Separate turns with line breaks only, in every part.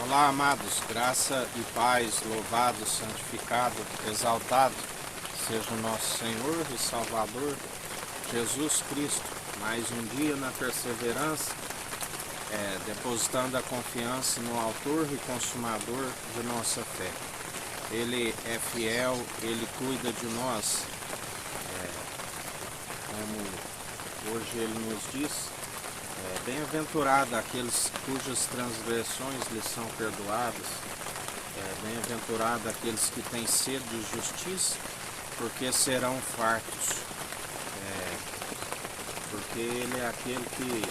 Olá, amados, graça e paz, louvado, santificado, exaltado seja o nosso Senhor e Salvador Jesus Cristo. Mais um dia na perseverança, depositando a confiança no autor e consumador de nossa fé. Ele é fiel, Ele cuida de nós, como hoje Ele nos diz. Bem-aventurado aqueles cujas transgressões lhes são perdoadas. Bem-aventurado aqueles que têm sede de justiça, porque serão fartos. Porque Ele é aquele que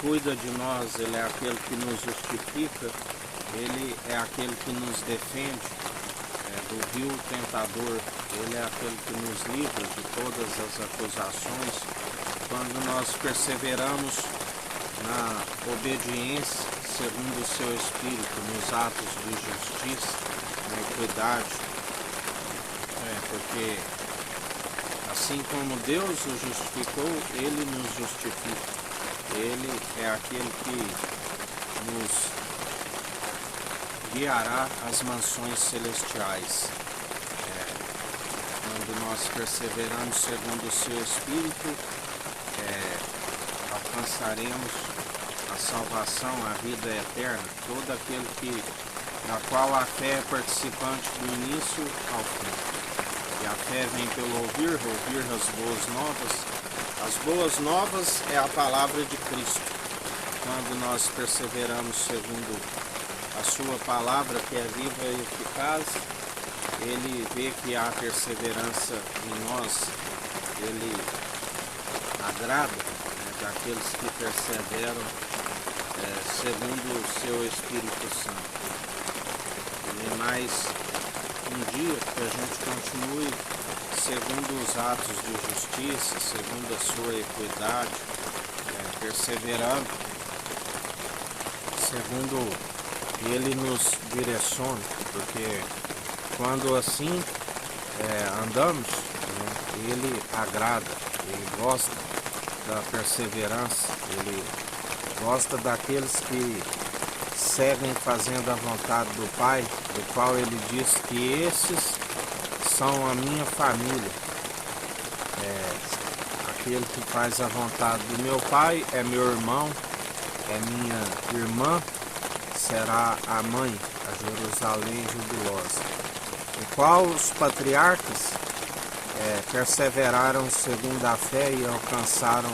cuida de nós, Ele é aquele que nos justifica, Ele é aquele que nos defende do vil tentador, Ele é aquele que nos livra de todas as acusações. Quando nós perseveramos na obediência segundo o seu Espírito, nos atos de justiça, na equidade, porque assim como Deus o justificou, Ele nos justifica. Ele é aquele que nos guiará às mansões celestiais. Quando nós perseveramos segundo o seu Espírito, alcançaremos a salvação, a vida eterna, todo aquele na qual a fé é participante do início ao fim. E a fé vem pelo ouvir as boas novas. As boas novas é a palavra de Cristo. Quando nós perseveramos segundo a sua palavra, que é viva e eficaz, Ele vê que há perseverança em nós, Ele agrada daqueles que perseveram segundo o seu Espírito Santo. E mais um dia que a gente continue segundo os atos de justiça, segundo a sua equidade, perseverando, segundo Ele nos direciona, porque quando assim andamos, Ele agrada, Ele gosta da perseverança, Ele gosta daqueles que seguem fazendo a vontade do Pai, do qual Ele diz que esses são a minha família. Aquele que faz a vontade do meu Pai é meu irmão, é minha irmã, será a mãe, a Jerusalém jubilosa, o qual os patriarcas perseveraram segundo a fé e alcançaram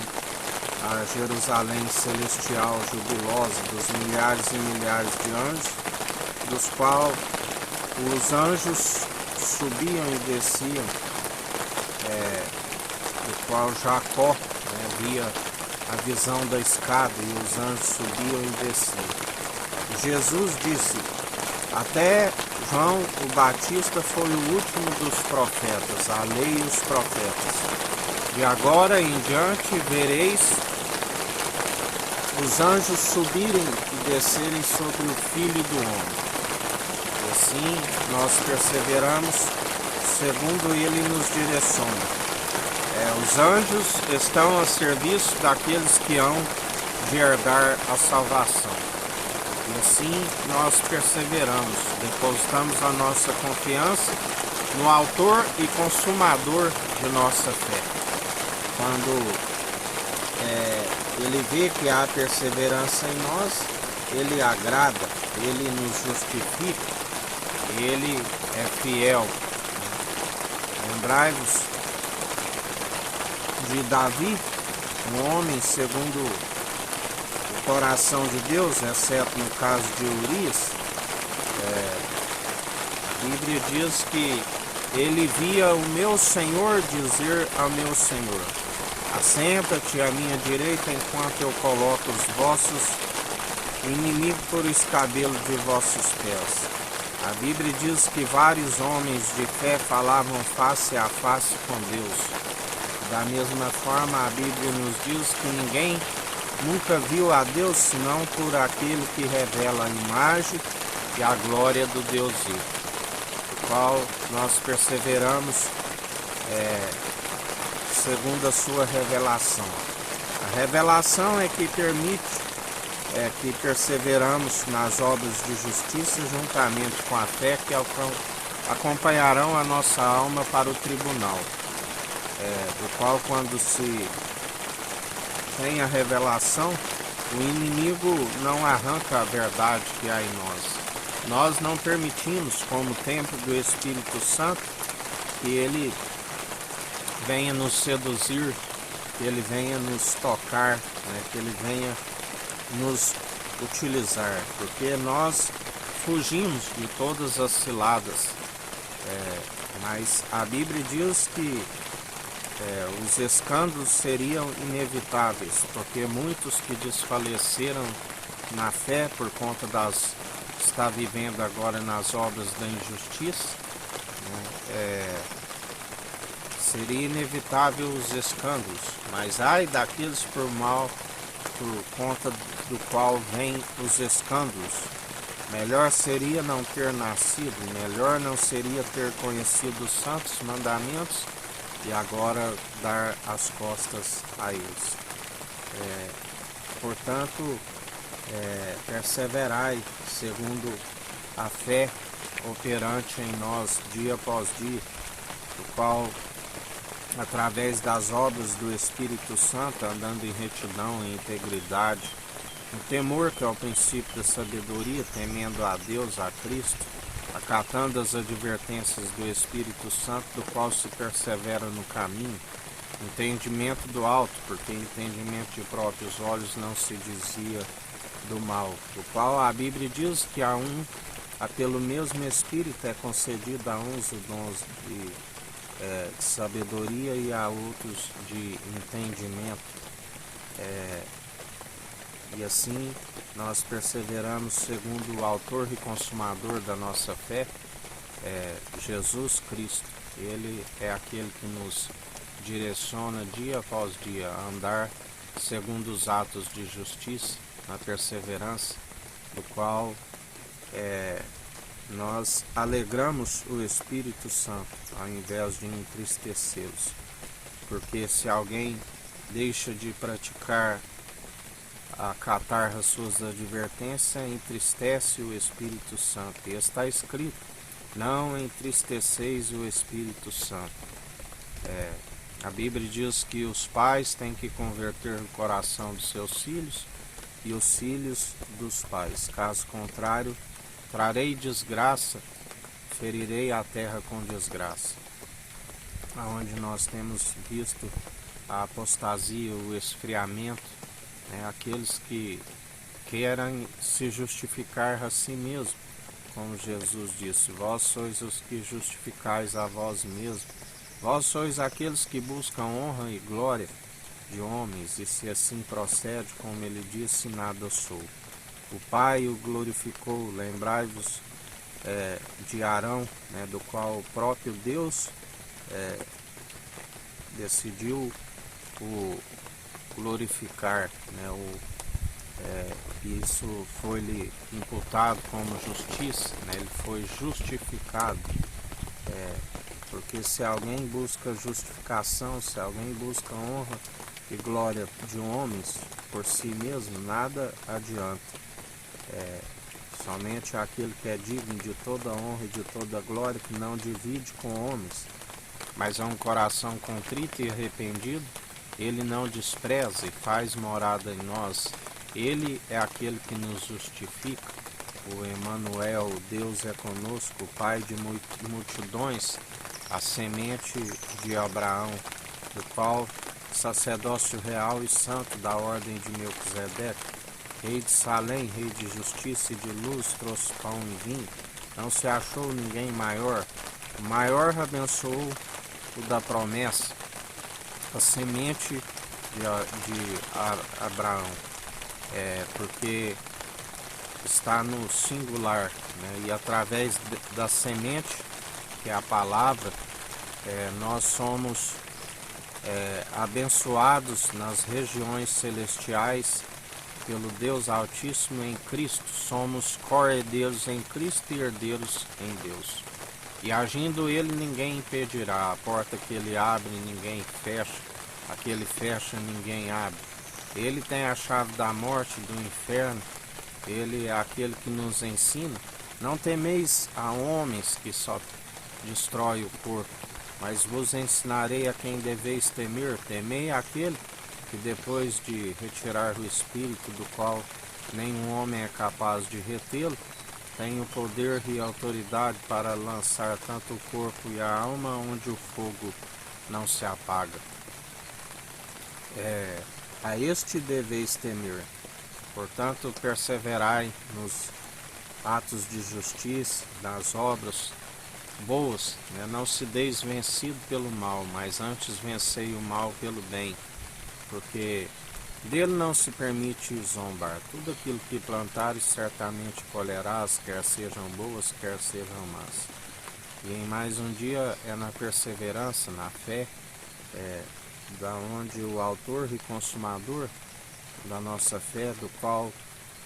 a Jerusalém celestial jubilosa dos milhares e milhares de anjos, dos quais os anjos subiam e desciam, do qual Jacó via a visão da escada e os anjos subiam e desciam. Jesus disse: até João o Batista foi o último dos profetas, a lei e os profetas. De agora em diante vereis os anjos subirem e descerem sobre o Filho do Homem. E assim nós perseveramos segundo Ele nos direciona. Os anjos estão a serviço daqueles que hão de herdar a salvação. E assim nós perseveramos, depositamos a nossa confiança no autor e consumador de nossa fé. Quando Ele vê que há perseverança em nós, Ele agrada, Ele nos justifica, Ele é fiel. Lembrai-vos de Davi, um homem segundo o coração de Deus, exceto no caso de Urias. A Bíblia diz que ele via o meu Senhor dizer ao meu Senhor: assenta-te à minha direita enquanto eu coloco os vossos inimigos por escabelo de vossos pés. A Bíblia diz que vários homens de fé falavam face a face com Deus. Da mesma forma, a Bíblia nos diz que ninguém nunca viu a Deus senão por aquele que revela a imagem e a glória do Deus vivo, o qual nós perseveramos segundo a sua revelação. A revelação é que permite que perseveramos nas obras de justiça juntamente com a fé que acompanharão a nossa alma para o tribunal, do qual, quando se tem a revelação, o inimigo não arranca a verdade que há em nós. Nós não permitimos, como templo do Espírito Santo, que ele venha nos seduzir, que ele venha nos tocar, que ele venha nos utilizar, porque nós fugimos de todas as ciladas, mas a Bíblia diz que os escândalos seriam inevitáveis, porque muitos que desfaleceram na fé por conta está vivendo agora nas obras da injustiça, seria inevitável os escândalos, mas ai daqueles por conta do qual vêm os escândalos. Melhor seria não ter nascido, melhor não seria ter conhecido os santos mandamentos e agora dar as costas a eles. Portanto, perseverai segundo a fé operante em nós dia após dia, o qual, através das obras do Espírito Santo, andando em retidão, em integridade, no temor que é o princípio da sabedoria, temendo a Deus, a Cristo, acatando as advertências do Espírito Santo, do qual se persevera no caminho, entendimento do alto, porque entendimento de próprios olhos não se dizia do mal, do qual a Bíblia diz que pelo mesmo Espírito é concedido a uns os dons de sabedoria e a outros de entendimento, e assim nós perseveramos segundo o autor e consumador da nossa fé, Jesus Cristo. Ele é aquele que nos direciona dia após dia a andar segundo os atos de justiça, na perseverança, do qual nós alegramos o Espírito Santo ao invés de entristecê-los, porque se alguém deixa de praticar, acatar as suas advertências, entristece o Espírito Santo, e está escrito: não entristeceis o Espírito Santo. A Bíblia diz que os pais têm que converter o coração dos seus filhos e os filhos dos pais, caso contrário, trarei desgraça, ferirei a terra com desgraça. Aonde nós temos visto a apostasia, o esfriamento, aqueles que querem se justificar a si mesmo, como Jesus disse: vós sois os que justificais a vós mesmos, vós sois aqueles que buscam honra e glória de homens, e se assim procede, como ele disse, nada sou. O Pai o glorificou. Lembrai-vos de Arão, do qual o próprio Deus decidiu o glorificar, isso foi-lhe imputado como justiça, ele foi justificado, porque se alguém busca justificação, se alguém busca honra e glória de homens por si mesmo, nada adianta. Somente aquele que é digno de toda honra e de toda glória, que não divide com homens, mas é um coração contrito e arrependido, ele não despreza e faz morada em nós. Ele é aquele que nos justifica, o Emanuel, Deus é conosco, o Pai de multidões, a semente de Abraão, do qual sacerdócio real e santo da ordem de Melquisedeque, rei de Salém, rei de justiça e de luz, trouxe pão e vinho, não se achou ninguém maior. O maior abençoou o da promessa, a semente de Abraão, porque está no singular, e através da semente, que é a palavra, nós somos abençoados nas regiões celestiais pelo Deus Altíssimo em Cristo. Somos co-herdeiros em Cristo e herdeiros em Deus. E agindo ele, ninguém impedirá. A porta que ele abre, ninguém fecha. A que ele fecha, ninguém abre. Ele tem a chave da morte, do inferno. Ele é aquele que nos ensina. Não temeis a homens que só destrói o corpo, mas vos ensinarei a quem deveis temer. Temei aquele que depois de retirar o espírito, do qual nenhum homem é capaz de retê-lo, tem o poder e a autoridade para lançar tanto o corpo e a alma onde o fogo não se apaga. A este deveis temer. Portanto, perseverai nos atos de justiça, nas obras boas, né? Não se deis vencido pelo mal, mas antes vencei o mal pelo bem, porque dele não se permite zombar. Tudo aquilo que plantares certamente colherás, quer sejam boas, quer sejam más. E em mais um dia é na perseverança, na fé, da onde o autor e consumador da nossa fé, do qual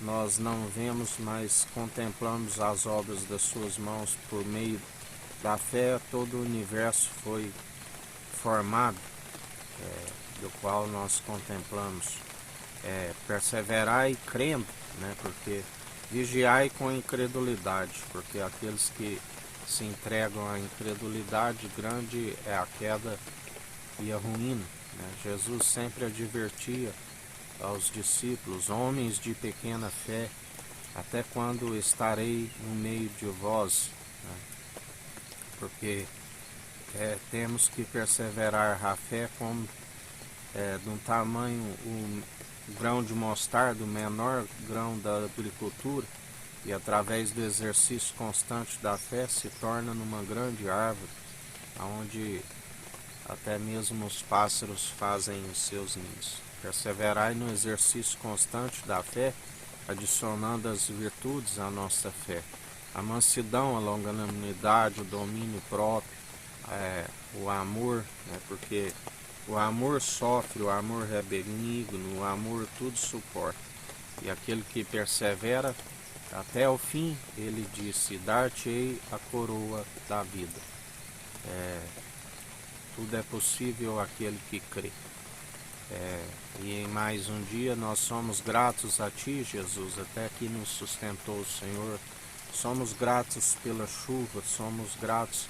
nós não vemos, mas contemplamos as obras das suas mãos. Por meio da fé todo o universo foi formado, do qual nós contemplamos. Perseverai crendo, né? Porque vigiai com incredulidade, porque aqueles que se entregam à incredulidade, grande é a queda e a ruína, né? Jesus sempre advertia aos discípulos: homens de pequena fé, até quando estarei no meio de vós, né? Porque temos que perseverar a fé como de um tamanho, o grão de mostarda, o menor grão da agricultura, e através do exercício constante da fé se torna numa grande árvore, onde até mesmo os pássaros fazem os seus ninhos. Perseverai no exercício constante da fé, adicionando as virtudes à nossa fé: a mansidão, a longanimidade, o domínio próprio, o amor, né? Porque o amor sofre, o amor é benigno, o amor tudo suporta. E aquele que persevera até o fim, ele disse: dar-te-ei a coroa da vida. Tudo é possível àquele que crê. E em mais um dia nós somos gratos a Ti, Jesus, até que nos sustentou o Senhor. Somos gratos pela chuva, somos gratos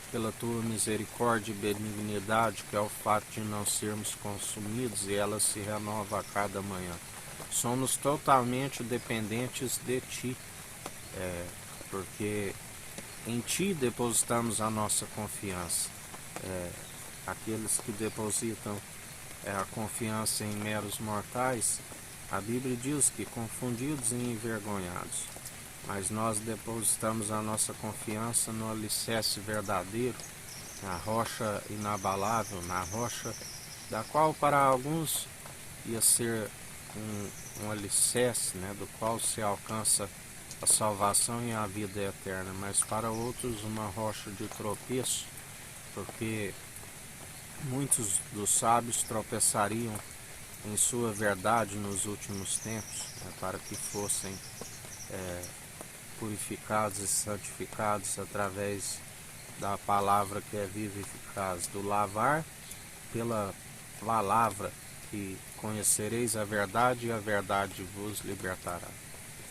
pela Tua misericórdia e benignidade, que é o fato de não sermos consumidos, e ela se renova a cada manhã. Somos totalmente dependentes de Ti, porque em Ti depositamos a nossa confiança. Aqueles que depositam a confiança em meros mortais, a Bíblia diz que confundidos e envergonhados. Mas nós depositamos a nossa confiança no alicerce verdadeiro, na rocha inabalável, na rocha da qual para alguns ia ser um alicerce, né, do qual se alcança a salvação e a vida eterna, mas para outros uma rocha de tropeço, porque muitos dos sábios tropeçariam em sua verdade nos últimos tempos, né, para que fossem purificados e santificados através da palavra que é viva e eficaz, do lavar pela palavra, que conhecereis a verdade e a verdade vos libertará.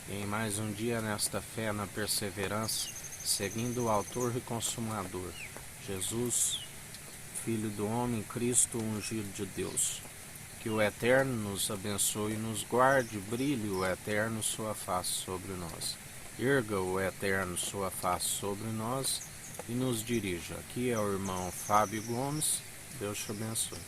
E em mais um dia nesta fé, na perseverança, seguindo o autor e consumador, Jesus, Filho do homem, Cristo, ungido de Deus. Que o Eterno nos abençoe e nos guarde, brilhe o Eterno sua face sobre nós. Erga o Eterno sua face sobre nós e nos dirija. Aqui é o irmão Fábio Gomes. Deus te abençoe.